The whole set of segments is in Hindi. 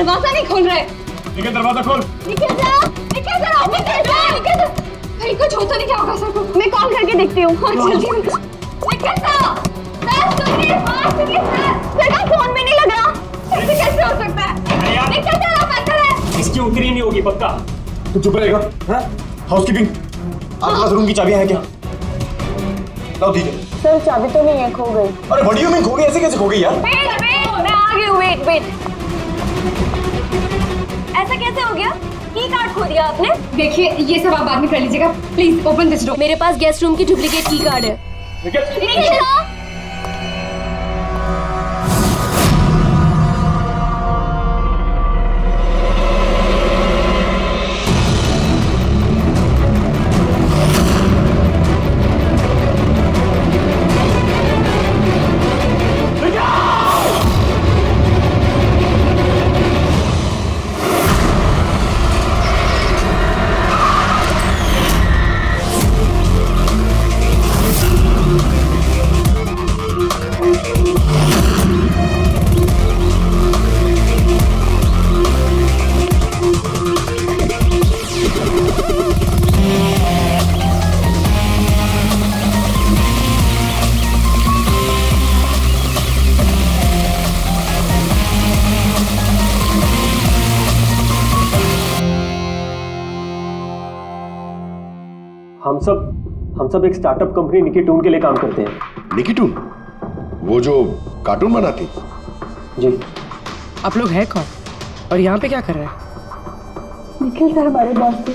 दरवाजा नहीं खोल रहे। निकल, दरवाजा खोल। निकल जा, निकल जा, निकल जा, निकल जा। कहीं कुछ होता नहीं क्या होगा सर को? मैं कॉल करके देखती हूँ। निकल जा। सर का फोन भी नहीं लग रहा। ऐसे कैसे हो सकता है? निकल जा, अंदर है। इसकी उतरी नहीं होगी पक्का। तू चुप रहेगा? हाउसकीपिंग, आपके पास रूम की चाबियां हैं क्या? लाओ दीजिए। सर चाबी तो नहीं है, खो गई। अरे बड़ी में खो गई, ऐसे कैसे खो गई यार? वेट, मैं आ गई हूँ। वेट। ऐसा कैसे हो गया? की कार्ड खो दिया आपने? देखिए ये सब आप बाद में कर लीजिएगा। Please open this door. मेरे पास गेस्ट रूम की डुप्लीकेट की कार्ड है। निकल जाओ। हम सब एक स्टार्टअप कंपनी निकीटून के लिए काम करते हैं। निकीटून? वो जो कार्टून बनाती? जी। आप लोग हैं कौन और यहाँ पे क्या कर रहे हैं? निखिल सर हमारे बॉस थे।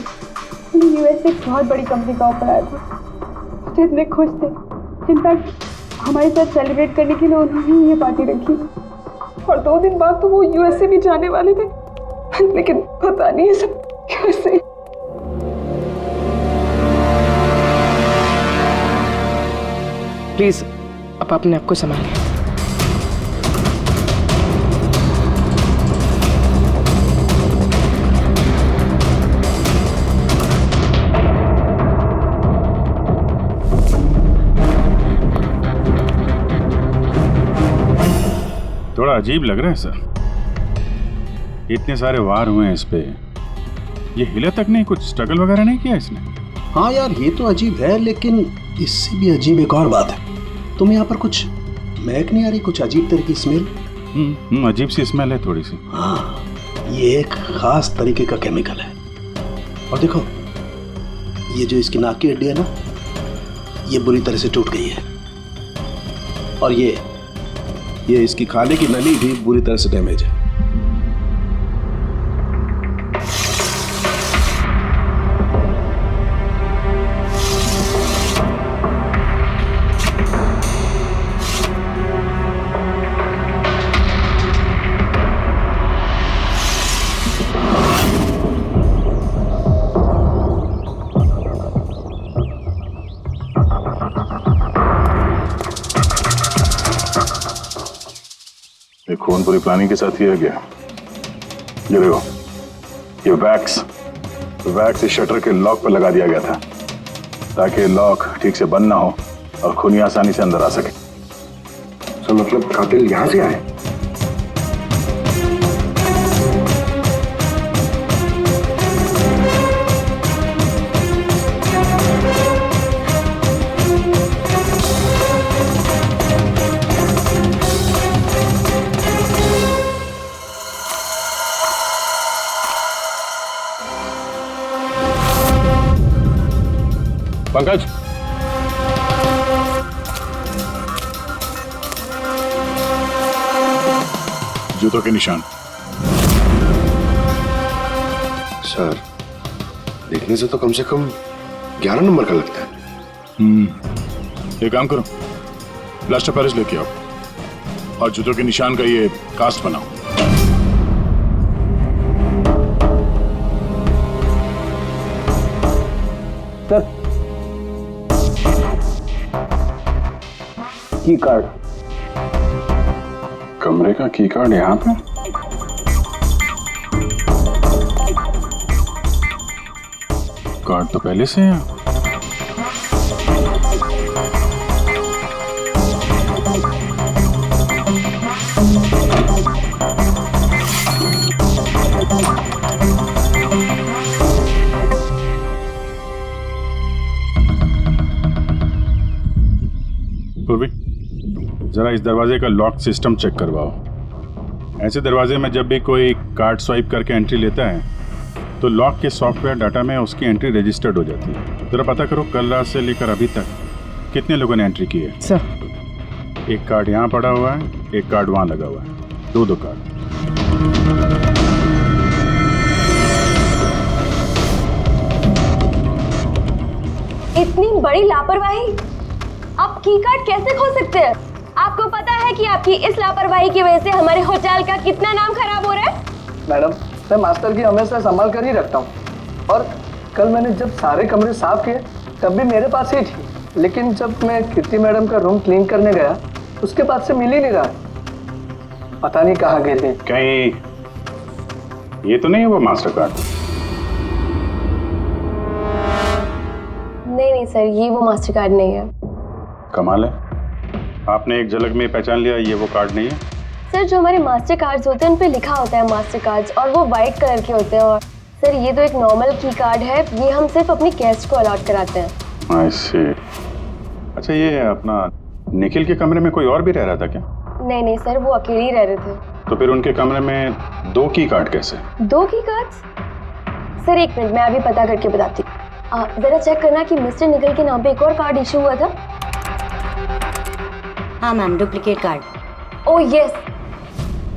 यूएस से एक बहुत बड़ी कंपनी का ऑफर आया था। तो इतने खुश थे। इनफैक्ट हमारे साथ सेलिब्रेट करने के लिए उन्होंने ये पार्टी रखी और 2 दिन बाद तो वो यूएस से भी जाने वाले थे। लेकिन पता नहीं है सब कैसे। प्लीज आप अपने आप को संभालिए। थोड़ा अजीब लग रहा है सर। इतने सारे वार हुए हैं इस पे, ये हिला तक नहीं, कुछ स्ट्रगल वगैरह नहीं किया इसने? हाँ यार ये तो अजीब है, लेकिन इससे भी अजीब एक और बात है। तुम्हें यहाँ पर कुछ महक नहीं आ रही? कुछ अजीब तरह की स्मेल? अजीब सी स्मेल है थोड़ी सी। हाँ, ये एक खास तरीके का केमिकल है। और देखो ये जो इसकी नाक की हड्डी है ना, ये बुरी तरह से टूट गई है। और ये इसकी खाने की नली भी बुरी तरह से डैमेज है। खून पूरी प्लानिंग के साथ किया गया। ये देखो, ये वैक्स इस शटर के लॉक पर लगा दिया गया था ताकि लॉक ठीक से बंद ना हो और खूनी आसानी से अंदर आ सके। तो मतलब कातिल यहाँ से आए? पंकज, जूतों के निशान। सर, देखने से तो कम 11 नंबर का लगता है। एक काम करो, प्लास्टर पेरिस लेके आओ और जूतों के निशान का ये कास्ट बनाओ। सर, की कार्ड। कमरे का की कार्ड यहाँ पे? कार्ड तो पहले से है। जरा इस दरवाजे का लॉक सिस्टम चेक करवाओ। ऐसे दरवाजे में जब भी कोई कार्ड स्वाइप करके एंट्री लेता है तो लॉक के सॉफ्टवेयर डाटा में उसकी एंट्री रजिस्टर्ड हो जाती है। जरा पता करो कल रात से लेकर अभी तक कितने लोगों ने एंट्री की है। सर एक कार्ड यहाँ पड़ा हुआ है, एक कार्ड वहाँ लगा हुआ है, दो कार्ड। इतनी बड़ी लापरवाही! आप की कार्ड कैसे खो सकते हैं? आपको पता है कि आपकी इस लापरवाही की वजह से हमारे होटल का कितना नाम खराब हो रहा है? मैडम, मैं मास्टर की हमेशा संभाल कर ही रखता हूँ और कल मैंने जब सारे कमरे साफ किए तब भी मेरे पास ही थी, लेकिन जब मैं कीर्ति मैडम का रूम क्लीन करने गया उसके बाद से मिल ही नहीं रहा। पता नहीं कहाँ गए थे। कहीं ये तो नहीं है वो मास्टर कार्ड? नहीं सर, ये वो मास्टर कार्ड नहीं है। कमाल है, आपने एक झलक में पहचान लिया ये वो कार्ड नहीं है। सर, जो हमारे मास्टर कार्ड्स होते हैं उन पे लिखा होता है मास्टर कार्ड्स और वो वाइट कलर के होते हैं। और सर ये तो एक नॉर्मल की कार्ड है, ये हम सिर्फ अपनी गेस्ट को अलॉट कराते हैं। आई सी। अच्छा, ये अपना निखिल के कमरे में कोई और भी रह रहा था क्या? नहीं सर, वो अकेले ही रह रहे थे। तो फिर उनके कमरे में दो की कार्ड कैसे? 2 की कार्ड्स? सर एक मिनट, मैं अभी पता करके बताती हूँ। जरा चेक करना कि मिस्टर निखिल के नाम पे एक और कार्ड इशू हुआ था। हाँ ma'am, duplicate card. Oh yes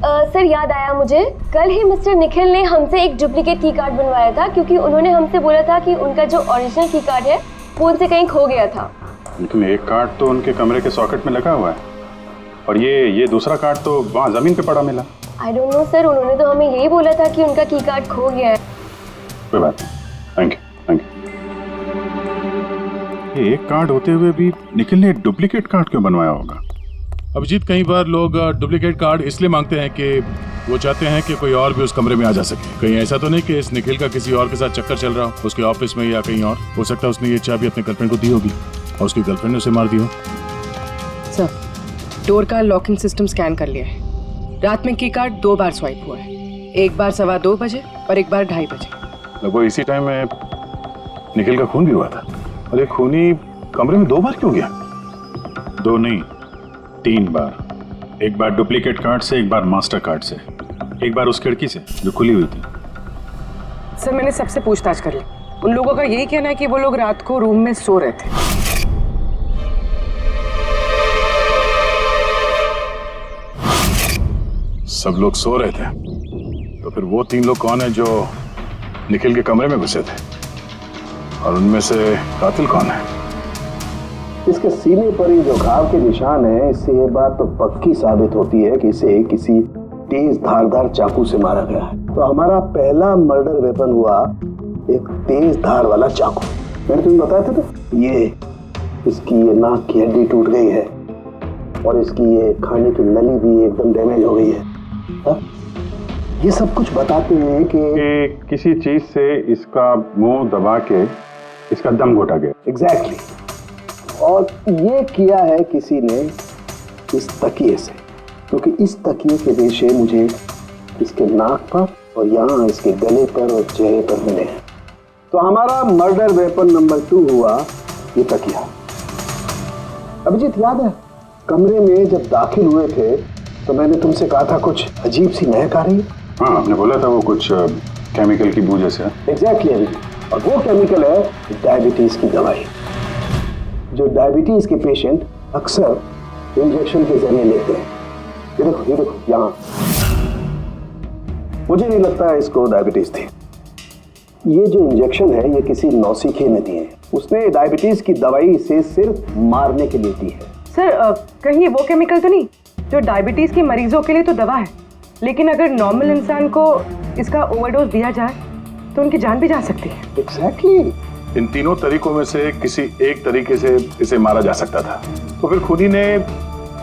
sir, याद आया मुझे, कल ही मिस्टर निखिल ने हमसे एक डुप्लीकेट की कार्ड बनवाया था क्योंकि उन्होंने हमसे बोला था कि उनका जो ओरिजिनल की कार्ड है वो उनसे कहीं खो गया था। लेकिन एक कार्ड तो उनके कमरे के सॉकेट में लगा हुआ है और ये दूसरा कार्ड तो वहाँ जमीन पे पड़ा मिला। आई डोंट नो सर, उन्होंने तो हमें यही बोला था कि उनका की कार्ड खो गया है। कोई बात नहीं, थैंक यू। ये एक कार्ड होते हुए भी निखिल ने डुप्लीकेट कार्ड क्यों बनवाया होगा? अभिजीत, कई बार लोग डुप्लीकेट कार्ड इसलिए मांगते हैं कि वो चाहते हैं कि कोई और भी उस कमरे में आ जा सके। कहीं ऐसा तो नहीं कि इस निखिल का किसी और के साथ चक्कर चल रहा हो, उसके ऑफिस में या कहीं और। हो सकता है उसने ये चाबी अपने गर्लफ्रेंड को दी होगी और उसकी गर्लफ्रेंड ने उसे मार दी हो। सर, डोर का लॉकिंग सिस्टम स्कैन कर लिया है। रात में की कार्ड 2 बार स्वाइप हुआ है, एक बार 2:15 बजे और एक बार 2:30 बजे। लगभग इसी टाइम में निखिल का खून भी हुआ था। और ये खूनी कमरे में 2 बार क्यों गया? 2 नहीं, 3 बार। एक बार डुप्लीकेट कार्ड से, एक बार मास्टर कार्ड से, एक बार उस खिड़की से जो खुली हुई थी। सर मैंने सबसे पूछताछ कर ली, उन लोगों का यही कहना है कि वो लोग रात को रूम में सो रहे थे। सब लोग सो रहे थे, तो फिर वो 3 लोग कौन है जो निखिल के कमरे में घुसे थे? और उनमें से कातिल कौन है? इसके सीने पर ही जो घाव के निशान है, इससे ये बात तो पक्की साबित होती है कि इसे किसी तेज धारदार चाकू से मारा गया है। तो हमारा पहला मर्डर वेपन हुआ एक तेज धार वाला चाकू। मैंने तुम्हें बताया था ना, ये इसकी ये नाक की हड्डी टूट गई है और इसकी ये खाने की नली भी एकदम डैमेज हो गई है। हा? ये सब कुछ बताते हैं कि किसी चीज से इसका मुंह दबा के इसका दम घोटा गया। एग्जैक्टली। और ये किया है किसी ने इस तकिए से, क्योंकि इस तकिए के रेशे मुझे इसके नाक पर और यहाँ इसके गले पर और चेहरे पर मिले हैं। तो हमारा मर्डर वेपन नंबर 2 हुआ ये तकिया। अभिजीत, याद है कमरे में जब दाखिल हुए थे तो मैंने तुमसे कहा था कुछ अजीब सी महक आ रही है? हाँ, आपने बोला था वो कुछ केमिकल की बू जैसे। एग्जैक्टली अभिजीत, और वो केमिकल है डायबिटीज की दवाई, जो डायबिटीज के पेशेंट अक्सर इंजेक्शन के जरिए लेते हैं। ये देखो यहाँ। मुझे नहीं लगता इसको डायबिटीज थी। ये जो इंजेक्शन है ये किसी नौसिखे ने दिए हैं। उसने डायबिटीज की दवाई इसे सिर्फ मारने के लिए दी है। सर कहीं वो केमिकल तो नहीं जो डायबिटीज के मरीजों के लिए तो दवा है, लेकिन अगर नॉर्मल इंसान को इसका ओवरडोज दिया जाए तो उनकी जान भी जा सकती है। एग्जैक्टली। इन तीनों तरीकों में से किसी एक तरीके से इसे मारा जा सकता था, तो फिर खूनी ने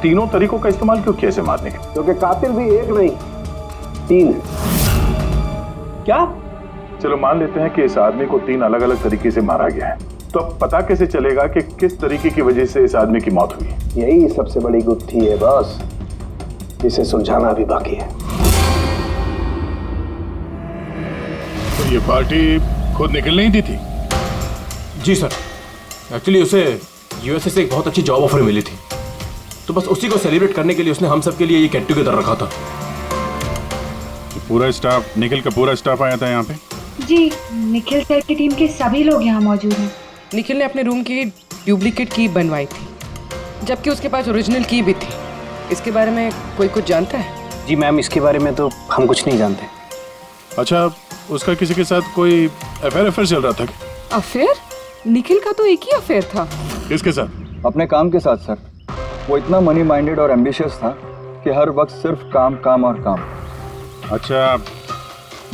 तीनों तरीकों का इस्तेमाल क्यों किया इसे मारने के? क्योंकि कातिल भी एक नहीं 3 है। क्या? चलो मान लेते हैं कि इस आदमी को 3 अलग अलग तरीके से मारा गया है, तो अब पता कैसे चलेगा कि किस तरीके की वजह से इस आदमी की मौत हुई? यही सबसे बड़ी गुत्थी है बॉस, जिसे सुलझाना भी बाकी है। तो ये पार्टी खुद निखिल नहीं दी थी? जी सर, एक्चुअली उसे यूएसए से एक बहुत अच्छी जॉब ऑफर मिली थी, तो बस उसी को सेलिब्रेट करने के लिए उसने हम सब के लिए ये गेट टुगेदर रखा था। पूरा स्टाफ, निखिल का पूरा स्टाफ आया था यहाँ पे? जी, निखिल सर की टीम के सभी लोग यहाँ मौजूद हैं। निखिल ने अपने रूम की डुप्लीकेट की बनवाई थी, जबकि उसके पास ओरिजिनल की भी थी। इसके बारे में कोई कुछ जानता है? जी मैम, इसके बारे में तो हम कुछ नहीं जानते। अच्छा, उसका किसी के साथ कोई अफेयर चल रहा था? अफेयर? निखिल का तो एक ही अफेयर था। किसके साथ? अपने काम के साथ सर। वो इतना मनी माइंडेड और एम्बिशियस था कि हर वक्त सिर्फ काम काम और काम। अच्छा,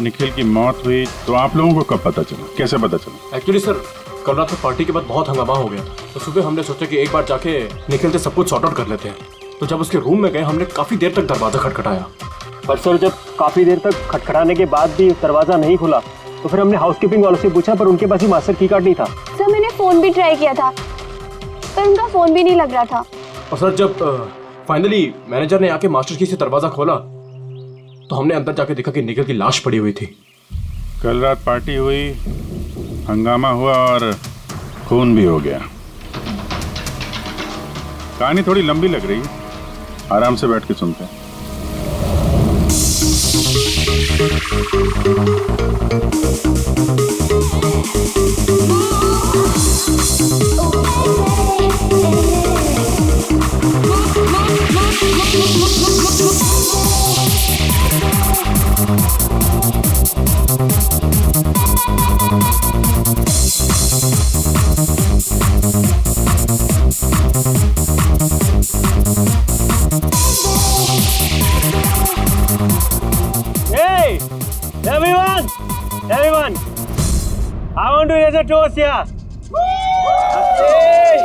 निखिल की मौत हुई तो आप लोगों को कब पता चला, कैसे पता चला? एक्चुअली सर, कल रात को पार्टी के बाद बहुत हंगामा हो गया था, तो सुबह हमने सोचा कि एक बार जाके निखिल से सब कुछ सॉर्ट आउट कर लेते हैं। तो जब उसके रूम में गए, हमने काफी देर तक दरवाजा खटखटाया। पर सर, जब काफी देर तक खटखटाने के बाद भी दरवाजा नहीं खुला तो फिर हमने हाउसकीपिंग वालों से पूछा, पर उनके पास ही मास्टर की कार्ड नहीं था। सर मैंने फोन भी ट्राई किया था, पर उनका फोन भी नहीं लग रहा था। और सर, जब फाइनली मैनेजर ने आके मास्टर की से दरवाजा खोला तो हमने अंदर जाके देखा कि निखिल की लाश पड़ी हुई थी। कल रात पार्टी हुई, हंगामा हुआ और खून भी हो गया। कहानी थोड़ी लंबी लग रही है, आराम से बैठ के सुनते हैं। Hey, everyone, I want to raise a toast here. Hey,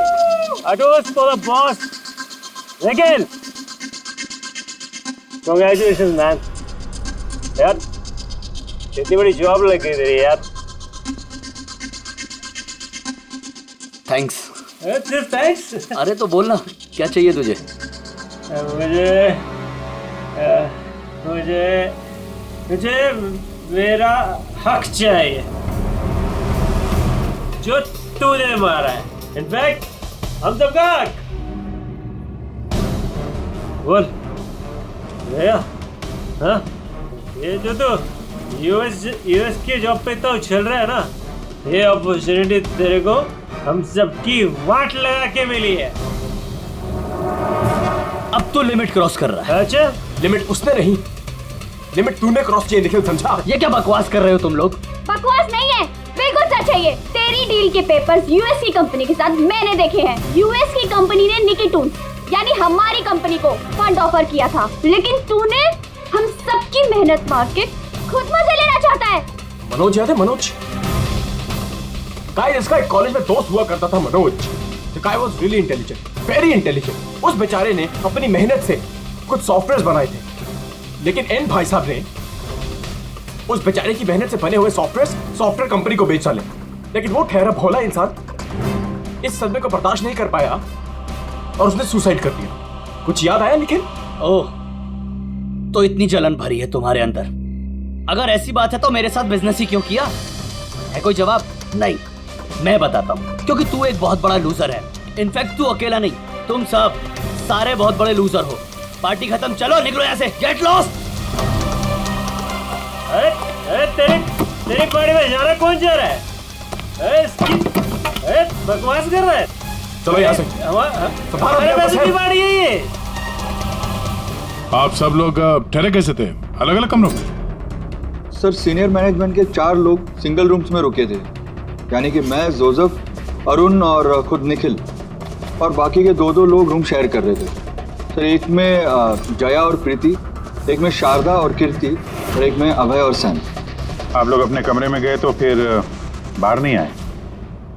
a toast for the boss, Nikhil. Congratulations, man. यार, इतनी बड़ी जॉब लग गई तेरी यार। थैंक्स। सिर्फ थैंक्स? अरे तो बोलना, क्या चाहिए तुझे? मुझे मेरा हक चाहिए जो तूने मारा है। इनफैक्ट हम सबका हक। बोल भैया, हाँ, ये जो तो यूएस की जॉब पे तो चल रहा है ना, ये अपॉर्चुनिटी तेरे को हम सबकी वाट लगा के मिली है। अब तो लिमिट क्रॉस कर रहा है। अच्छा, लिमिट उसने नहीं, लिमिट तूने क्रॉस किया निखिल, समझा? ये क्या बकवास कर रहे हो तुम लोग? बकवास नहीं है, बिल्कुल सच है ये। तेरी डील के पेपर्स यूएस की कंपनी के साथ मैंने देखे हैं। यूएस की कंपनी ने निकी टून यानी हमारी कंपनी को फंड ऑफर किया था, लेकिन तूने हम सबकी मेहनत मार के खुद मजे लेना चाहता है। मनोज याद है? मनोज, गाइस, इसका एक कॉलेज में दोस्त हुआ करता था Manoj. The guy was really intelligent, very intelligent। उस बेचारे ने अपनी मेहनत से कुछ सॉफ्टवेयर बनाए थे, लेकिन एन भाई साहब ने उस बेचारे की मेहनत से बने हुए सॉफ्टवेयर कंपनी को बेच डाले। लेकिन वो ठहरा भोला इंसान इस सदमे को बर्दाश्त नहीं कर पाया और उसने सुसाइड कर दिया। कुछ याद आया निखिल? ओह, तो इतनी जलन भरी है तुम्हारे अंदर। अगर ऐसी बात है तो मेरे साथ बिजनेस ही क्यों किया? है कोई जवाब? नहीं, मैं बताता हूँ। क्योंकि तू एक बहुत बड़ा लूजर है। इनफैक्ट तू अकेला नहीं, तुम सब सारे बहुत बड़े लूजर हो। पार्टी खत्म, चलो निकलो यहाँ से, गेट लॉस्ट। अरे तेरी पार्टी में जाना कौन जा रहा है? बकवास कर रहा है। चलो यहाँ से, हमारे पैसे की पार्टी है ये। आप सब लोग ठहरे कैसे थे, अलग अलग कमरों में? सर, सीनियर मैनेजमेंट के 4 लोग सिंगल रूम्स में रुके थे, यानी कि मैं, जोसेफ, अरुण और खुद निखिल, और बाकी के 2 लोग रूम शेयर कर रहे थे। सर, एक में जया और प्रीति, एक में शारदा और कीर्ति, और एक में अभय और सैम। आप लोग अपने कमरे में गए तो फिर बाहर नहीं आए,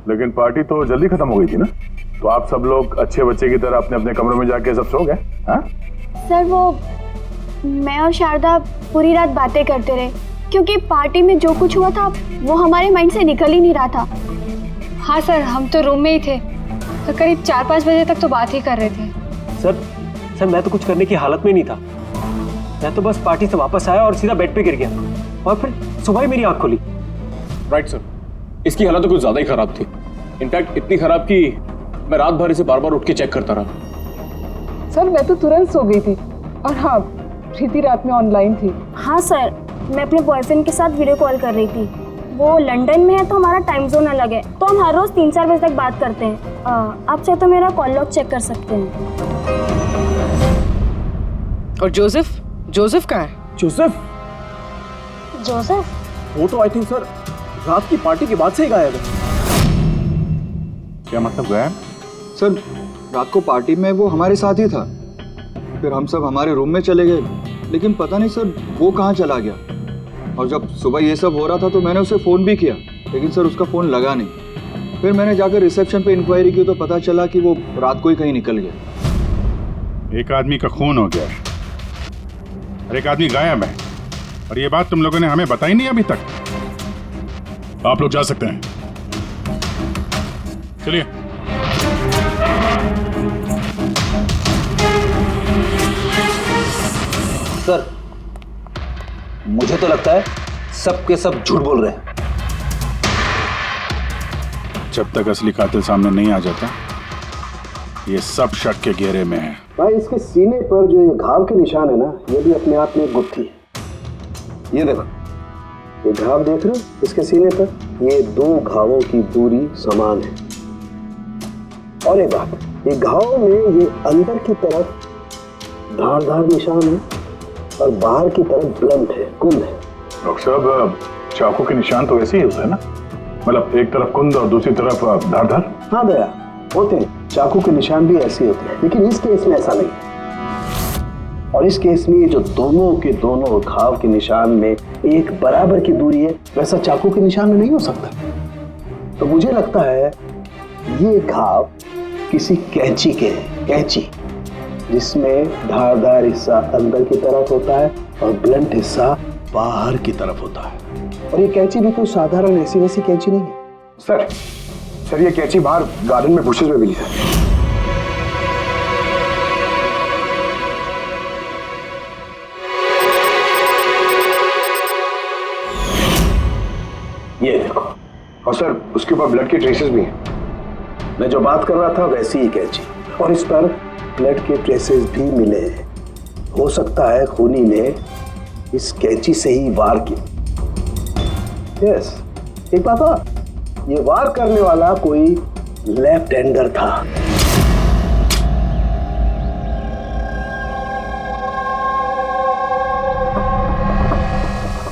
लेकिन पार्टी तो जल्दी खत्म हो गई थी ना, तो आप सब लोग अच्छे बच्चे की तरह अपने अपने कमरों में जाके सब सो गए? हाँ सर, वो मैं और शारदा पूरी रात बातें करते रहे, क्योंकि पार्टी में जो कुछ हुआ था वो हमारे माइंड से निकल ही नहीं रहा था। हाँ सर, हम तो रूम में ही थे, तो करीब 4-5 बजे तक तो बात ही कर रहे थे। सर मैं तो कुछ करने की हालत में नहीं था। मैं तो बस पार्टी से वापस आया और सीधा बेड पे गिर गया, और फिर सुबह ही मेरी आंख खुली। राइट सर, इसकी हालत तो कुछ ज्यादा ही खराब थी। इनफैक्ट इतनी खराब कि मैं रात भर इसे बार बार उठ के चेक करता रहा। सर मैं तो तुरंत सो गई थी। और हाँ, प्रीति रात में ऑनलाइन थी। हाँ सर, मैं अपने बॉयफ्रेंड के साथ वीडियो कॉल कर रही थी। वो लंदन में है तो हमारा टाइम जोन अलग है, तो हम हर रोज 3-4 बजे तक बात करते हैं। आप चाहे तो मेरा कॉल लॉग चेक कर सकते हैं। और जोसेफ कहाँ है? जोसेफ वो तो आई थिंक सर रात की पार्टी के बाद से ही गायब है। क्या मतलब गायब? सर रात को पार्टी में वो हमारे साथ ही था, फिर हम सब हमारे रूम में चले गए, लेकिन पता नहीं सर वो कहाँ चला गया। और जब सुबह ये सब हो रहा था तो मैंने उसे फ़ोन भी किया, लेकिन सर उसका फ़ोन लगा नहीं। फिर मैंने जाकर रिसेप्शन पे इंक्वायरी की तो पता चला कि वो रात को ही कहीं निकल गया। एक आदमी का खून हो गया है और एक आदमी गायब है, और ये बात तुम लोगों ने हमें बताई नहीं अभी तक। आप लोग जा सकते हैं, चलिए। सर मुझे तो लगता है सब के सब झूठ बोल रहे हैं। जब तक असली कातिल सामने नहीं आ जाता, ये सब शक के घेरे में है। भाई इसके सीने पर जो ये घाव के निशान है ना, ये भी अपने आप में एक गुत्थी है। ये देखो, ये घाव देख रहे हो इसके सीने पर, ये 2 घावों की दूरी समान है। और एक बात, ये घाव में ये अंदर की तरफ धारदार निशान है और बाहर की तरफ ब्लंट है, कुंद है। डॉक्टर साहब, चाकू के निशान तो ऐसे ही होते हैं ना, मतलब एक तरफ कुंद और दूसरी तरफ धारदार। हाँ दया, होते हैं, चाकू के निशान भी ऐसे होते हैं, लेकिन इस केस में ऐसा नहीं। और इस केस में ये जो दोनों के दोनों घाव के निशान में एक बराबर की दूरी है, वैसा चाकू के निशान में नहीं हो सकता। तो मुझे लगता है ये घाव किसी कैंची के हैं, कैंची जिसमें धारदार हिस्सा अंदर की तरफ होता है और ब्लंट हिस्सा बाहर की तरफ होता है। और ये कैंची भी कोई साधारण ऐसी वैसी कैंची नहीं है। सर ये कैंची बाहर गार्डन में बुशेस में मिली है। ये देखो, और सर उसके ऊपर ब्लड के ट्रेसेस भी हैं। मैं जो बात कर रहा था वैसी ही कैंची, और इस पर ब्लड के ट्रेसेस भी मिले हैं। हो सकता है खूनी ने इस कैंची से ही वार किया। यस, एक बात और, ये वार करने वाला कोई लेफ्ट हैंडर था।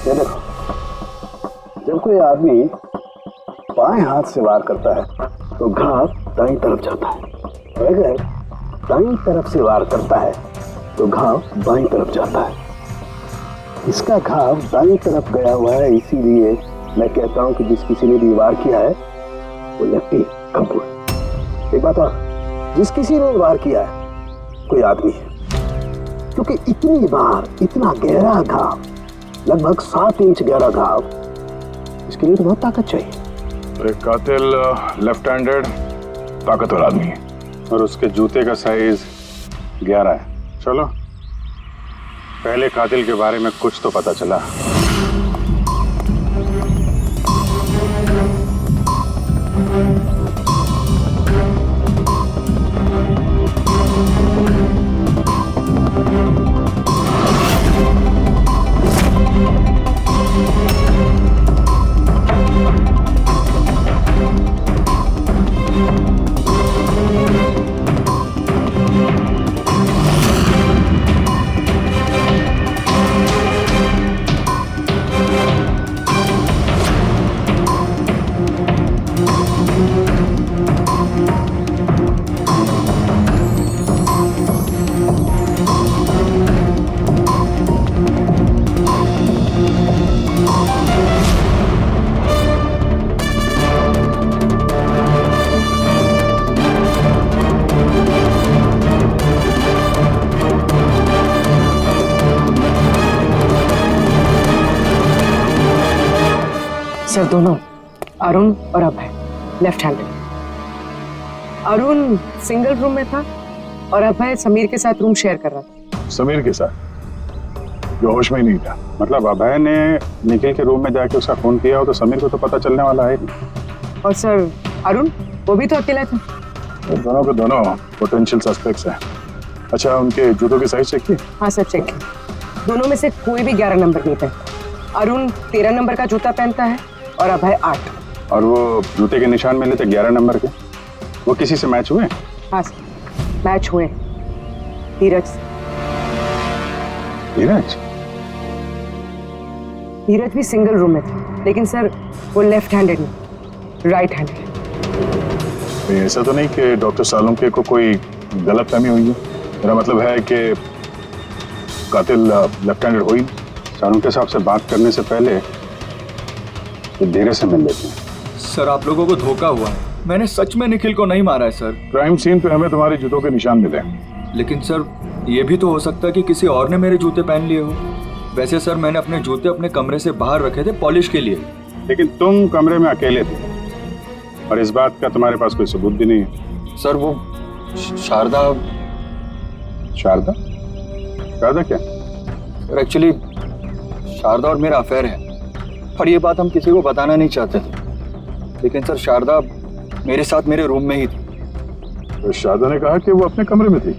ये देखो, जब कोई आदमी बाएं हाथ से वार करता है तो घाव दाईं तरफ जाता है, और अगर दाईं तरफ से वार करता है तो घाव बाईं तरफ जाता है। इसका घाव दाईं तरफ गया हुआ है, इसीलिए मैं कहता हूं कि जिस किसी ने भी वार किया है वो लेफ्टी कपूर। एक बात और, जिस किसी ने वार किया है कोई आदमी है, क्योंकि इतनी बार इतना गहरा घाव, लगभग 7 इंच गहरा घाव, इसके लिए तो बहुत ताकत चाहिए। एक कातिल लेफ्ट हैंडेड ताकतवर आदमी है, और उसके जूते का साइज 11 है। चलो, पहले कातिल के बारे में कुछ तो पता चला। सर दोनों, अरुण और Abhay, left handed. Arun single room में था और अभय समीर के साथ रूम शेयर कर रहा था। समीर के साथ? जो होश में ही नहीं था। मतलब अभय ने निखिल के रूम में जाके उसका खून किया हो तो समीर को तो पता चलने वाला है नहीं। और सर अरुण, वो भी तो अकेला था। दोनों के दोनों पोटेंशियल सस्पेक्ट्स हैं। अच्छा, उनके जूतों की साइज चेक की? हाँ सर, चेक किया। दोनों में से कोई भी 11 नंबर नहीं पहनता। अरुण 13 नंबर का जूता पहनता है और अभय 8। और वो जूते के निशान मिले थे 11 नंबर के, वो किसी से मैच हुए? हाँ सर, मैच हुए। धीरज। धीरज? धीरज भी सिंगल रूम में थे, लेकिन सर वो लेफ्ट हैंडेड नहीं, राइट हैंडेड। ऐसा तो नहीं कि डॉक्टर सालुंके को कोई गलतफहमी हुई है? मेरा मतलब है कि कातिल लेफ्ट हैंडेड हुई। सालुंके साहब से बात करने से पहले धीरे से मिल लेते हैं। सर, आप लोगों को धोखा हुआ है। मैंने सच में निखिल को नहीं मारा है सर। क्राइम सीन पे हमें तुम्हारे जूतों के निशान मिले, लेकिन सर ये भी तो हो सकता है कि किसी और ने मेरे जूते पहन लिए हो। वैसे सर, मैंने अपने जूते अपने कमरे से बाहर रखे थे पॉलिश के लिए। लेकिन तुम कमरे में अकेले थे और इस बात का तुम्हारे पास कोई सबूत भी नहीं है। सर वो शारदा। शारदा? शारदा क्या? एक्चुअली शारदा और मेरा अफेयर है, और ये बात हम किसी को बताना नहीं चाहते थे। लेकिन सर शारदा मेरे साथ मेरे रूम में ही थी। तो शारदा ने कहा कि वो अपने कमरे में थी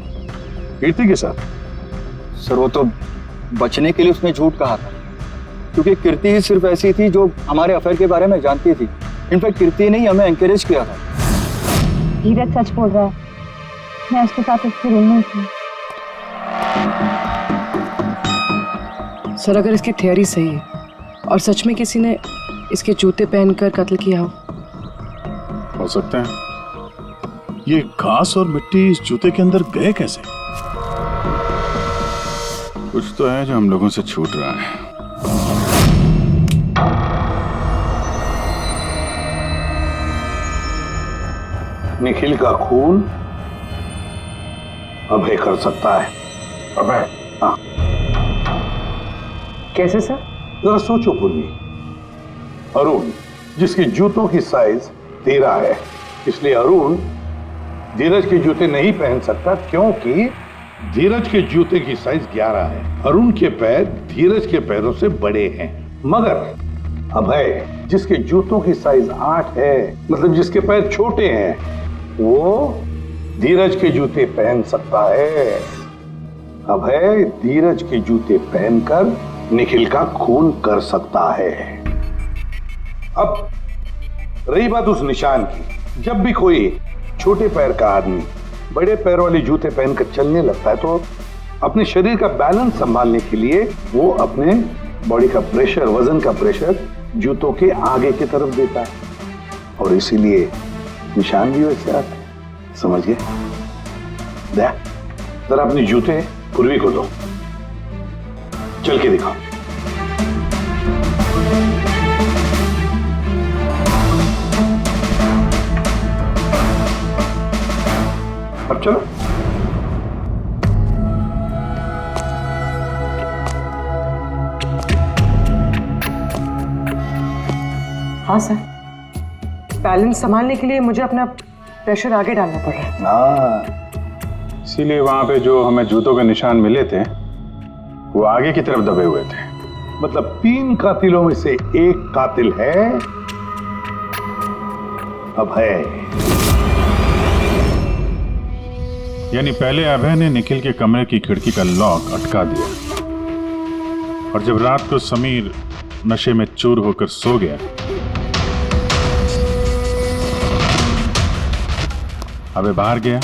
कीर्ति के साथ। सर वो तो बचने के लिए उसने झूठ कहा था, क्योंकि कीर्ति ही सिर्फ ऐसी थी जो हमारे अफेयर के बारे में जानती थी। इनफैक्ट कीर्ति ने ही हमें एनकरेज किया था। धीरज सच बोल रहा है, मैं उसके साथ उसके रूम में थी। सर अगर इसकी थियरी सही है और सच में किसी ने इसके जूते पहनकर कत्ल किया हो सकता है। ये घास और मिट्टी इस जूते के अंदर गए कैसे? कुछ तो है जो हम लोगों से छूट रहा है। निखिल का खून अभय कर सकता है। अभय? हाँ। कैसे सर? जरा सोचो पूर्वी। अरुण जिसके जूतों की साइज 13 है, इसलिए अरुण धीरज के जूते नहीं पहन सकता, क्योंकि धीरज के जूते की साइज 11 है। अरुण के पैर धीरज के पैरों से बड़े हैं। मगर अभय जिसके जूतों की साइज 8 है, मतलब जिसके पैर छोटे हैं, वो धीरज के जूते पहन सकता है। अभय धीरज के जूते पहनकर निखिल का खून कर सकता है। अब रही बात उस निशान की, जब भी कोई छोटे पैर का आदमी बड़े पैर वाले जूते पहनकर चलने लगता है तो अपने शरीर का बैलेंस संभालने के लिए वो अपने बॉडी का प्रेशर, वजन का प्रेशर जूतों के आगे की तरफ देता है, और इसीलिए निशान भी वैसे आते हैं। समझ गए? जरा अपने जूते पूर्वी को दो, चल के दिखाओ। अब चलो। हाँ सर, बैलेंस संभालने के लिए मुझे अपना प्रेशर आगे डालना पड़ रहा है। हाँ, इसीलिए वहां पे जो हमें जूतों के निशान मिले थे वो आगे की तरफ दबे हुए थे। मतलब 3 कातिलों में से एक कातिल है अभय। यानी पहले अभय ने निखिल के कमरे की खिड़की का लॉक अटका दिया, और जब रात को समीर नशे में चूर होकर सो गया, अभय बाहर गया,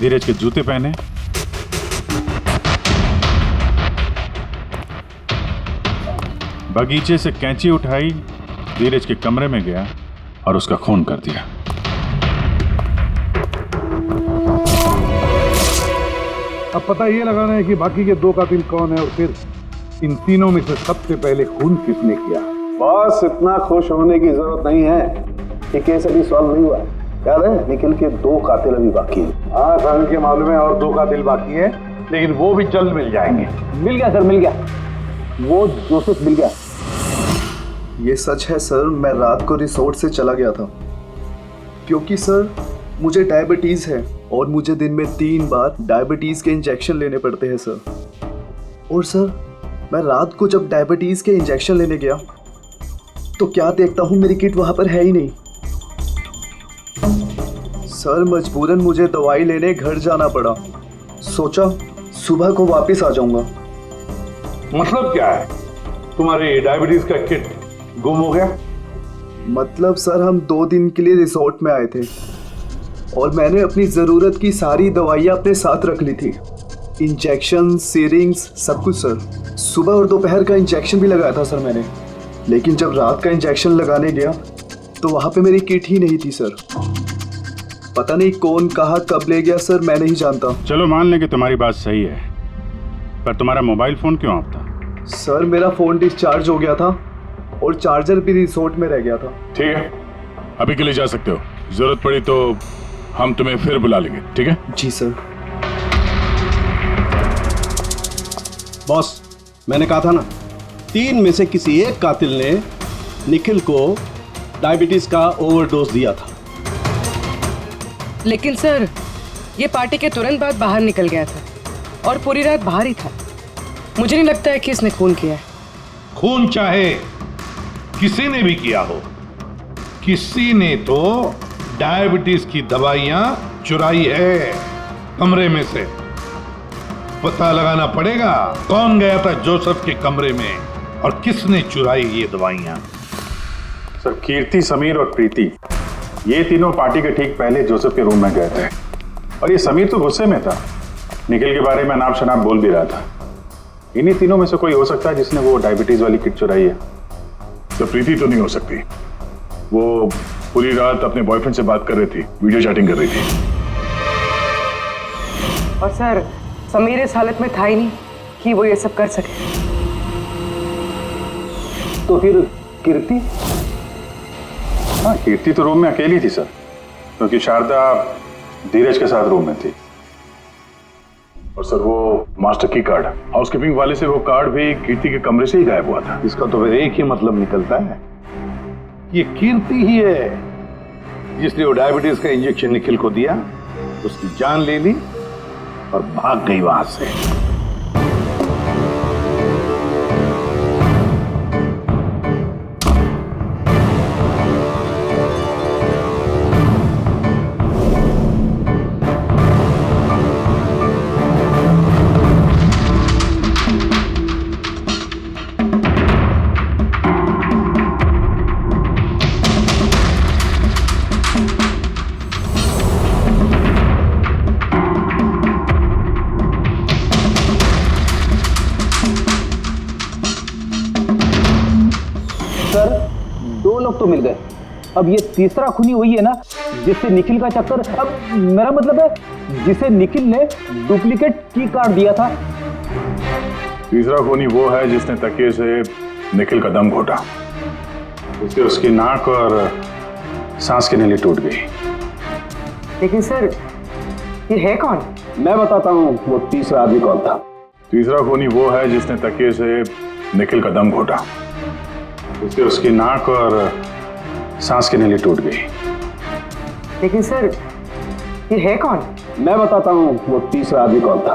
धीरज के जूते पहने, बगीचे से कैंची उठाई, धीरज के कमरे में गया और उसका खून कर दिया। अब पता ये लगाना है कि बाकी के 2 कातिल कौन है और फिर इन तीनों में से सबसे पहले खून किसने किया। बस इतना खुश होने की जरूरत नहीं है कि केस अभी सॉल्व नहीं हुआ। याद है, निखिल के 2 कातिल अभी बाकी है। हाँ सर, के मालूम है, और 2 कातिल बाकी है, लेकिन वो भी जल्द मिल जाएंगे। मिल गया सर, मिल गया। वो जोसेफ मिल गया। ये सच है सर, मैं रात को रिसोर्ट से चला गया था क्योंकि सर मुझे डायबिटीज़ है और मुझे दिन में 3 बार डायबिटीज़ के इंजेक्शन लेने पड़ते हैं सर। और सर मैं रात को जब डायबिटीज़ के इंजेक्शन लेने गया तो क्या देखता हूँ मेरी किट वहाँ पर है ही नहीं। सर मजबूरन मुझे दवाई लेने घर जाना पड़ा। सोचा सुबह को वापस आ जाऊंगा। मतलब क्या है? तुम्हारी डायबिटीज का किट गुम हो गया? मतलब सर हम 2 दिन के लिए रिसोर्ट में आए थे और मैंने अपनी ज़रूरत की सारी दवाइयाँ अपने साथ रख ली थी। इंजेक्शन, सीरिंग्स, सब कुछ सर। सुबह और दोपहर का इंजेक्शन भी लगाया था सर मैंने, लेकिन जब रात का इंजेक्शन लगाने गया तो वहाँ पे मेरी किट ही नहीं थी सर। पता नहीं कौन कहाँ कब ले गया सर, मैं नहीं जानता। चलो मान लें कि तुम्हारी बात सही है, पर तुम्हारा मोबाइल फोन क्यों ऑफ था? सर मेरा फ़ोन डिस्चार्ज हो गया था और चार्जर भी रिसोर्ट में रह गया था। ठीक है, अभी के लिए जा सकते हो। जरूरत पड़ी तो हम तुम्हें फिर बुला लेंगे, ठीक है? जी सर। बॉस, मैंने कहा था ना, 3 में से किसी एक कातिल ने निखिल को डायबिटीज का ओवरडोज दिया था। लेकिन सर ये पार्टी के तुरंत बाद बाहर निकल गया था और पूरी रात बाहर ही था। मुझे नहीं लगता है कि इसने खून किया है। खून चाहे किसी ने भी किया हो, किसी ने तो डायबिटीज की दवाइयां चुराई है कमरे में से। पता लगाना पड़ेगा कौन गया था जोसेफ के कमरे में और किसने चुराई ये दवाइयां। सर, कीर्ति, समीर और प्रीति, ये तीनों पार्टी के ठीक पहले जोसेफ के रूम में गए थे और ये समीर तो गुस्से में था, निखिल के बारे में अनाप शनाप बोल भी रहा था। इन्हीं तीनों में से कोई हो सकता है जिसने वो डायबिटीज वाली किट चुराई है। तो प्रीति तो नहीं हो सकती, वो पूरी रात अपने बॉयफ्रेंड से बात कर रही थी, वीडियो चैटिंग कर रही थी। और सर समीर इस हालत में था ही नहीं कि वो ये सब कर सके। तो फिर कीर्ति? हाँ, कीर्ति तो रूम में अकेली थी सर, क्योंकि शारदा धीरज के साथ रूम में थी। और सर वो मास्टर की कार्ड, हाउसकीपिंग वाले से वो कार्ड भी कीर्ति के कमरे से ही गायब हुआ था। इसका तो फिर एक ही मतलब निकलता है, ये कीर्ति ही है जिसने वो डायबिटीज का इंजेक्शन निखिल को दिया, उसकी जान ले ली और भाग गई वहां से। तो मिल गए, अब ये तीसरा खूनी वही है ना जिससे निखिल का चक्कर। अब मेरा मतलब है जिसे निखिल ने डुप्लीकेट की कार्ड दिया था। तीसरा खूनी वो है जिसने तकिए से निखिल का दम घोटा, उससे उसकी नाक और सांस की नली टूट गई। लेकिन सर ये है कौन? मैं बताता हूँ वो तीसरा आदमी कौन था। तीसरा खूनी वो है जिसने तकिए से निखिल का दम घोटा, उससे उसकी नाक और सांस की नली टूट गई। लेकिन सर ये है कौन? मैं बताता हूँ वो तीसरा आदमी कौन था।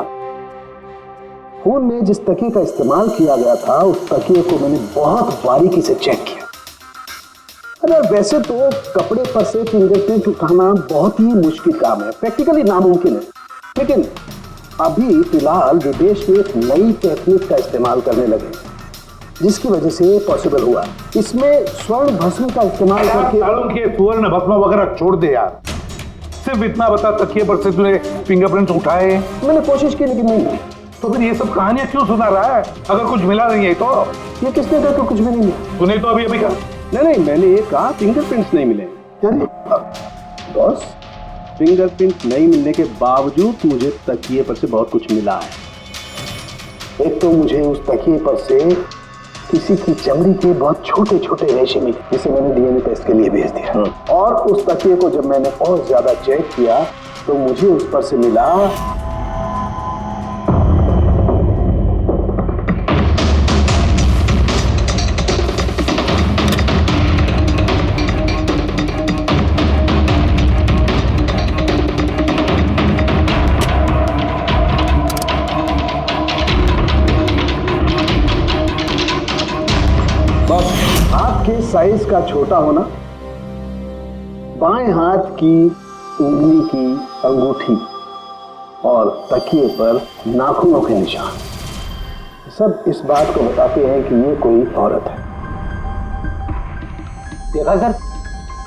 खून में जिस तकिए का इस्तेमाल किया गया था उस तकिए को मैंने बहुत बारीकी से चेक किया। अरे वैसे तो कपड़े पर से फिंगरप्रिंट उठाना बहुत ही मुश्किल काम है, प्रैक्टिकली नामुमकिन है, लेकिन अभी फिलहाल विदेश में एक नई टेक्निक का इस्तेमाल करने लगे जिसकी वजह से ये पॉसिबल हुआ। इसमें स्वर्ण भस्म का इस्तेमाल करके स्वर्ण भस्म वगैरह छोड़ दे यार, सिर्फ इतना बता तकिए पर से तूने फिंगरप्रिंट्स उठाए? मैंने कोशिश की लेकिन नहीं। तो फिर ये सब कहानियां क्यों सुना रहा है अगर कुछ मिला नहीं है? तो ये किसने कहा कुछ भी नहीं मिला? तूने तो अभी कहा। नहीं, मैंने ये कहा फिंगरप्रिंट्स नहीं मिले। बॉस, फिंगरप्रिंट नहीं मिलने के बावजूद मुझे तकिए पर से बहुत कुछ मिला है। एक तो मुझे उस तकिए पर से किसी की चमड़ी के बहुत छोटे छोटे रेशे मिले जिसे मैंने डीएनए टेस्ट के लिए भेज दिया। और उस तकिए को जब मैंने और ज्यादा चेक किया तो मुझे उस पर से मिला साइज का छोटा होना, बाएं हाथ की उंगली की अंगूठी और तकिए पर नाखूनों के निशान, सब इस बात को बताते हैं कि ये कोई औरत है। देखा सर,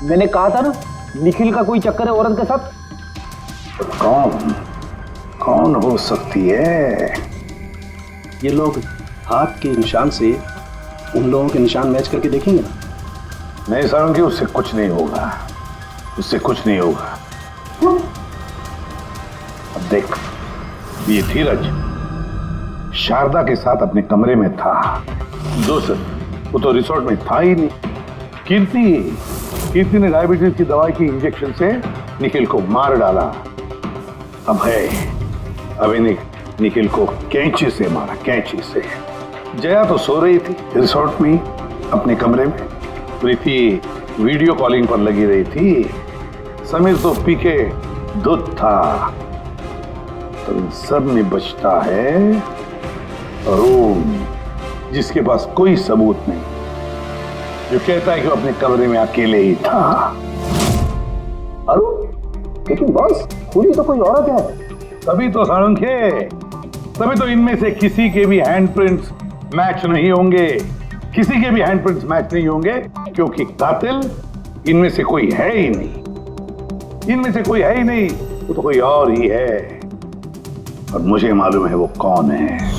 मैंने कहा था ना निखिल का कोई चक्कर है औरत के साथ। कौन हो सकती है? ये लोग हाथ के निशान से उन लोगों के निशान मैच करके देखेंगे ना। नहीं सारंगी, उससे कुछ नहीं होगा, उससे कुछ नहीं होगा। अब देख, ये धीरज शारदा के साथ अपने कमरे में था। दोस्त वो तो रिसोर्ट में था ही नहीं। कीर्ति ने डायबिटीज की दवाई की इंजेक्शन से निखिल को मार डाला। अब निखिल को कैंची से मारा, कैंची से। जया तो सो रही थी रिसोर्ट में अपने कमरे में, प्रीति वीडियो कॉलिंग पर लगी रही थी, समीर तो पी के दूध था। तो इन सब में बचता है अरुण, जिसके पास कोई सबूत नहीं, जो कहता है कि वो अपने कमरे में अकेले ही था। अरुण, लेकिन बॉस पूरी तो कोई औरत है। तभी तो सारंगे, तभी तो इनमें से किसी के भी हैंडप्रिंट्स मैच नहीं होंगे, किसी के भी हैंडप्रिंट्स मैच नहीं होंगे, क्योंकि कातिल इनमें से कोई है ही नहीं। इनमें से कोई है ही नहीं, वो तो कोई और ही है, और मुझे मालूम है वो कौन है।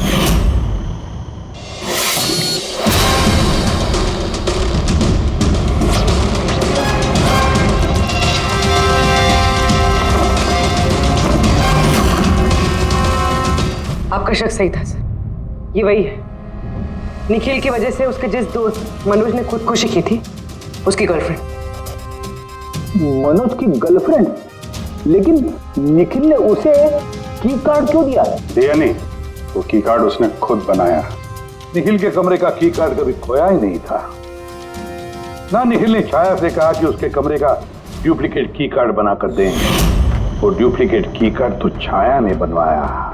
आपका शक सही था सर, ये वही है। निखिल की वजह से उसके जिस दोस्त मनोज ने खुदकुशी की थी, उसकी गर्लफ्रेंड। मनोज की गर्लफ्रेंड? लेकिन निखिल ने उसे की कार्ड क्यों दिया? दिया नहीं, वो की कार्ड उसने खुद बनाया। निखिल के कमरे का की कार्ड कभी खोया ही नहीं था ना। निखिल ने छाया से कहा कि उसके कमरे का डुप्लीकेट की कार्ड बनाकर दें। वो डुप्लीकेट की कार्ड तो छाया ने बनवाया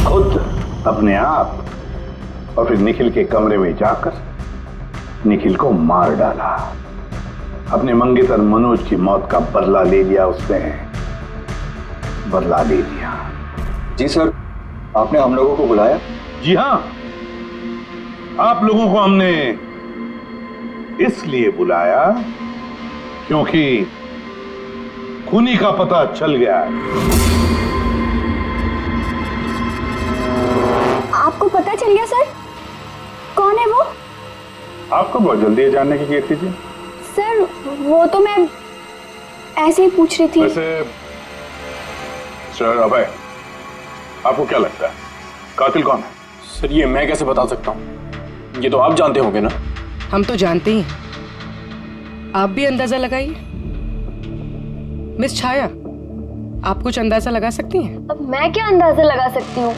खुद, अपने आप, और फिर निखिल के कमरे में जाकर निखिल को मार डाला। अपने मंगेतर मनोज की मौत का बदला ले लिया उसने, बदला ले लिया। जी सर, आपने हम लोगों को बुलाया? जी हाँ, आप लोगों को हमने इसलिए बुलाया क्योंकि खूनी का पता चल गया है। आपको पता चल गया सर? कौन है वो? आपको बहुत जल्दी है जानने की, कीर्ति जी। सर वो तो मैं ऐसे ही पूछ रही थी। वैसे सर अभय, आपको क्या लगता है कातिल कौन है? सर ये मैं कैसे बता सकता हूँ, ये तो आप जानते होंगे ना। हम तो जानते ही हैं, आप भी अंदाजा लगाइए। मिस छाया, आप कुछ अंदाजा लगा सकती हैं? अब मैं क्या अंदाजा लगा सकती हूँ?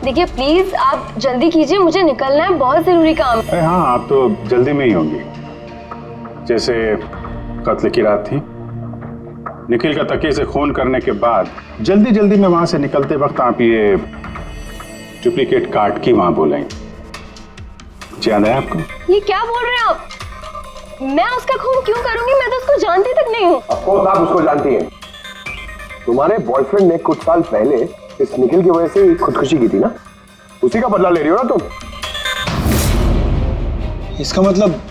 देखिए प्लीज आप जल्दी कीजिए, मुझे निकलना है, बहुत जरूरी काम है। हाँ, आप तो जल्दी में ही होंगी। जैसे कत्ल की रात थी, निखिल का तकिए से खून करने के बाद जल्दी जल्दी में वहां से निकलते वक्त आप ये डुप्लीकेट कार्ड की वहां बोलेंगे। याद है आपको? ये क्या बोल रहे हैं आप? मैं उसका खून क्यों करूंगी? मैं तो उसको जानती तक नहीं हूँ। ऑफ कोर्स आप उसको जानती हैं। तुम्हारे बॉयफ्रेंड ने कुछ साल पहले इस निखिल की वजह से खुदकुशी की थी ना, उसी का बदला ले रही हो ना तुम। इसका मतलब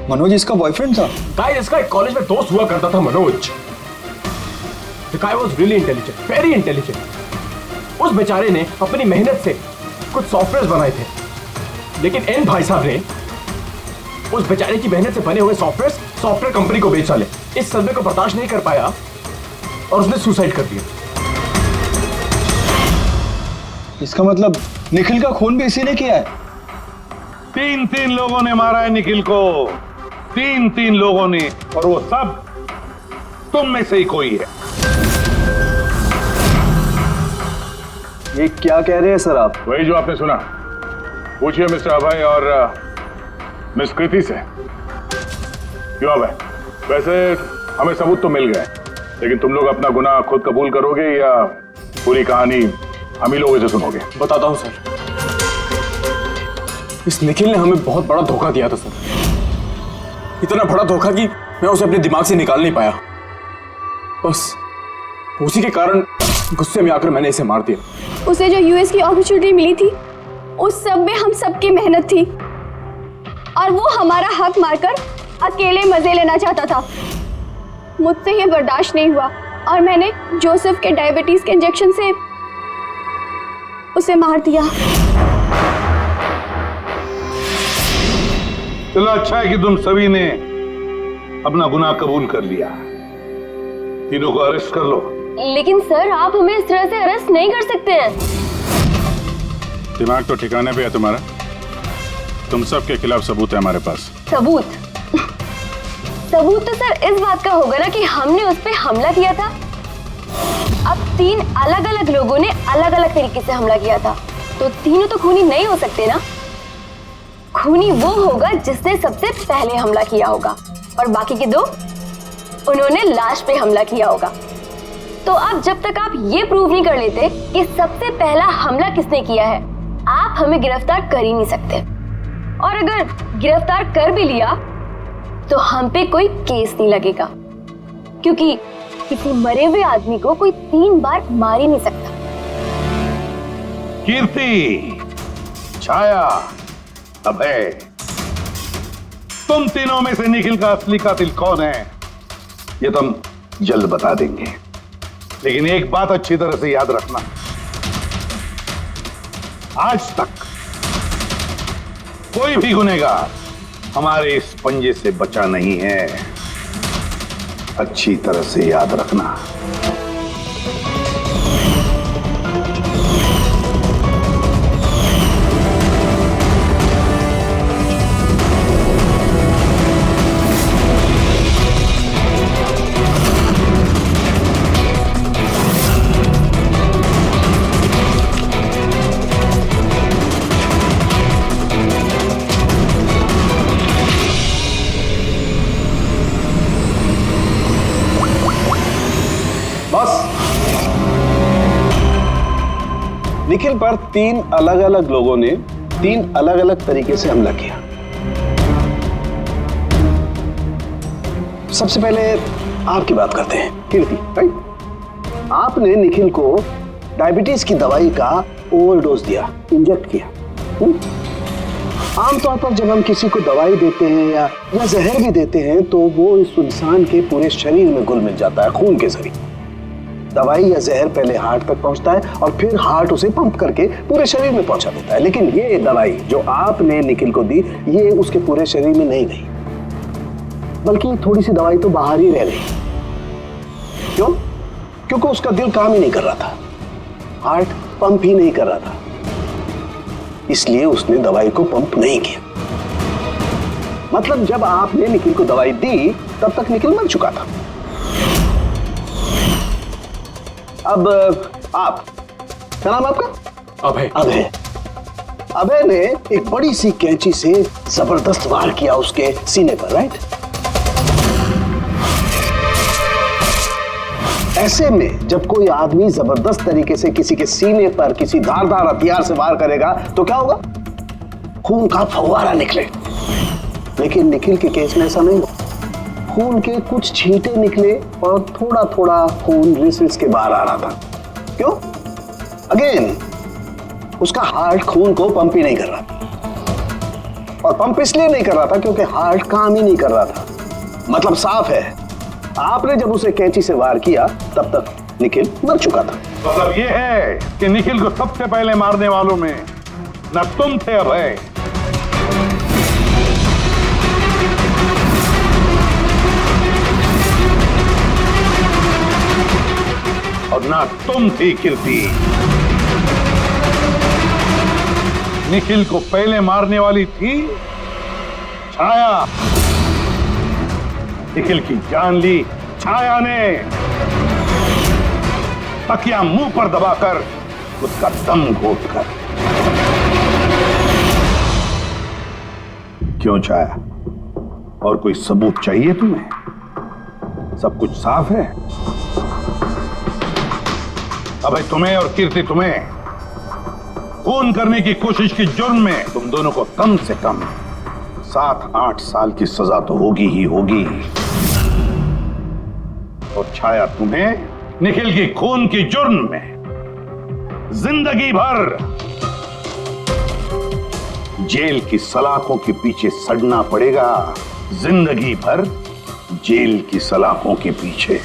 मनोज इसका बॉयफ्रेंड था? गाइस, इसका एक कॉलेज में दोस्त हुआ करता था Manoj. The guy was really intelligent, very intelligent। उस बेचारे ने अपनी मेहनत से कुछ सॉफ्टवेयर बनाए थे, लेकिन एन भाई साहब ने उस बेचारे की मेहनत से बने हुए सॉफ्टवेयर कंपनी को बेच डाले। इस सदमे को बर्दाश्त नहीं कर पाया और उसने सुसाइड कर दिया। इसका मतलब निखिल का खून भी इसी ने किया है? तीन लोगों ने मारा है निखिल को, तीन लोगों ने, और वो सब तुम में से ही कोई है। ये क्या कह रहे हैं सर आप? वही जो आपने सुना। पूछिए मिस्टर अभय और मिस कृति से। क्यों अभय? वैसे हमें सबूत तो मिल गए, लेकिन तुम लोग अपना गुनाह खुद कबूल करोगे या पूरी कहानी हम ही लोगों से सुनोगे? बताता हूं सर। इस निखिल ने हमें बहुत बड़ा धोखा दिया था सर, इतना बड़ा धोखा कि मैं उसे अपने दिमाग से निकाल नहीं पाया। बस उसी के कारण गुस्से में आकर मैंने इसे मार दिया। उसे जो यूएस की अपॉर्चुनिटी मिली थी उस सब में हम सबकी मेहनत थी और वो हमारा हक मारकर अकेले मजे लेना चाहता था। मुझसे ये बर्दाश्त नहीं हुआ और मैंने जोसेफ के डायबिटीज के इंजेक्शन से उसे मार दिया। चलो अच्छा है कि तुम सभी ने अपना गुनाह कबूल कर लिया। तीनों को अरेस्ट कर लो। लेकिन सर आप हमें इस तरह से अरेस्ट नहीं कर सकते हैं। दिमाग तो ठिकाने पे है तुम्हारा। तुम सब के खिलाफ सबूत है हमारे पास। सबूत? सबूत तो सर इस बात का होगा ना कि हमने उस पर हमला किया था। अब 3 अलग अलग लोगों ने अलग अलग तरीके से हमला किया था, तो तीनों तो खूनी नहीं हो सकते ना। खूनी वो होगा जिसने सबसे पहले हमला किया होगा और बाकी के 2 उन्होंने लाश पे हमला किया होगा। तो अब जब तक आप ये प्रूव नहीं कर लेते कि सबसे पहला हमला किसने किया है, आप हमें गिरफ्तार कर ही नहीं सकते। और अगर गिरफ्तार कर भी लिया तो हम पे कोई केस नहीं लगेगा, क्योंकि किसी मरे हुए आदमी को कोई 3 बार मार ही नहीं सकता। कीर्ति, छाया, अभय, तुम तीनों में से निखिल का असली कातिल कौन है ये तुम जल्द बता देंगे। लेकिन एक बात अच्छी तरह से याद रखना, आज तक कोई भी गुनहगार हमारे इस पंजे से बचा नहीं है। अच्छी तरह से याद रखना। निखिल पर 3 अलग अलग लोगों ने 3 अलग अलग तरीके से हमला किया। सबसे पहले आपकी बात करते हैं, कीर्ति, राइट? आपने निखिल को डायबिटीज की दवाई का ओवरडोज दिया, इंजेक्ट किया। आमतौर पर जब हम किसी को दवाई देते हैं या जहर भी देते हैं तो वो इस इंसान के पूरे शरीर में घुल मिल जाता है, खून के जरिए। दवाई या जहर पहले हार्ट तक पहुंचता है और फिर हार्ट उसे पंप करके पूरे शरीर में पहुंचा देता है। लेकिन ये दवाई जो आपने निखिल को दी, ये उसके पूरे शरीर में नहीं गई, बल्कि थोड़ी सी दवाई तो बाहर ही रह गई। क्यों? क्योंकि उसका दिल काम ही नहीं कर रहा था, हार्ट पंप ही नहीं कर रहा था, इसलिए उसने दवाई को पंप नहीं किया। मतलब जब आपने निखिल को दवाई दी तब तक निखिल मर चुका था। अब आप, क्या नाम आपका? अभय। अभय। अभय ने एक बड़ी सी कैंची से जबरदस्त वार किया उसके सीने पर, राइट? ऐसे में जब कोई आदमी जबरदस्त तरीके से किसी के सीने पर किसी धारदार हथियार से वार करेगा तो क्या होगा? खून का फव्वारा निकले। लेकिन निखिल के केस में ऐसा नहीं हुआ। खून के कुछ छींटे निकले और थोड़ा थोड़ा खून रिस के बाहर आ रहा था। क्यों? अगेन उसका हार्ट खून को पंप ही नहीं कर रहा था, और पंप इसलिए नहीं कर रहा था क्योंकि हार्ट काम ही नहीं कर रहा था। मतलब साफ है, आपने जब उसे कैंची से वार किया तब तक निखिल मर चुका था। मतलब ये है कि निखिल को सबसे पहले मारने वालों में न तुम थे अभय, और ना तुम थी कीर्ति। निखिल को पहले मारने वाली थी छाया। निखिल की जान ली छाया ने, तकिया मुंह पर दबाकर उसका दम घोटकर। क्यों छाया, और कोई सबूत चाहिए तुम्हें? सब कुछ साफ है। अबे तुम्हें और कीर्ति, तुम्हें खून करने की कोशिश की जुर्म में तुम दोनों को कम से कम 7-8 साल की सजा तो होगी ही होगी। और छाया, तुम्हें निखिल के खून के जुर्म में जिंदगी भर जेल की सलाखों के पीछे सड़ना पड़ेगा। जिंदगी भर जेल की सलाखों के पीछे।